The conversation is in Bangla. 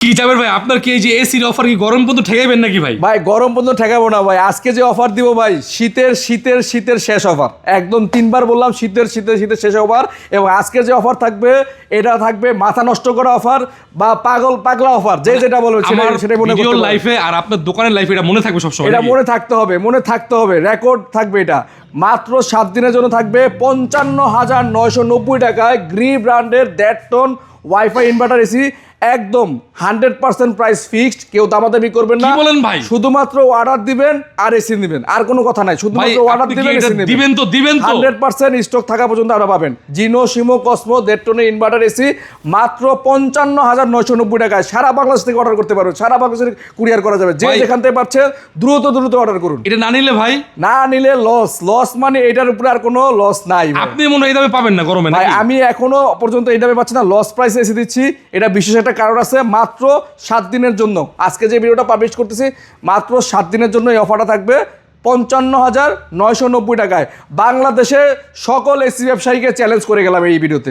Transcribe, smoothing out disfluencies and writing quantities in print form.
কি যাবেন ভাই, আপনার কি এই যে এসির অফার কি গরম পর্যন্ত ঠেকাইবেন নাকি ভাই? ভাই গরম পর্যন্ত ঠেকাবো না ভাই, আজকে যে অফার দিব ভাই শীতের শীতের শীতের শেষ অফার, একদম 3বার বললাম শীতের শীতের শীতের শেষ অফার। এবং আজকে যে অফার থাকবে এটা থাকবে মাথা নষ্ট করা অফার বা পাগল পাগলা অফার, যে যেটা বলবে সেটা মনে করতে পারেন। লাইফে আর আপনার দোকানের লাইফে এটা মনে থাকবে সবসময়, এটা মনে থাকতে হবে, মনে থাকতে হবে, রেকর্ড থাকবে। এটা মাত্র 7 দিনের জন্য থাকবে 55,990 টাকায় গ্রি ব্র্যান্ডের 1.5 টন ওয়াইফাই ইনভার্টার এসি, একদম 100% প্রাইস ফিক্সড, কেউ দামাদামি করবেন না। কি বলেন ভাই? শুধুমাত্র অর্ডার দিবেন আর এসি নেবেন, আর কোনো কথা নাই, শুধুমাত্র অর্ডার দিবেন এসি নেবেন। দিবেন তো 100% স্টক থাকা পর্যন্ত আপনারা পাবেন। জিনো সিমো কসমো 1.5 টনের ইনভার্টার এসি মাত্র 55,990 টাকায় সারা বাংলাদেশ থেকে অর্ডার করতে পারবেন, সারা বাংলাদেশে কুরিয়ার করা যাবে। যে যেখান থেকে পাচ্ছেন দ্রুত দ্রুত অর্ডার করুন। এটা না নিলে ভাই, না নিলে লস মানে এটার উপরে আর কোনো লস নাই ভাই। আপনি মনে হয় এই দামে পাবেন না গরমে ভাই নাকি? আমি এখনো পর্যন্ত এই দামে পাচ্ছি না, লস প্রাইসে এসে দিচ্ছি। এটা বিশেষ একটা কারণ আছে, মাত্র 7 দিনের জন্য আজকে যে ভিডিওটা পাবলিশ করতেছি, মাত্র 7 দিনের জন্য এই অফারটা থাকবে 55,990 টাকায়। বাংলাদেশে সকল এসি ব্যবসায়ীকে চ্যালেঞ্জ করে গেলাম এই ভিডিওতে।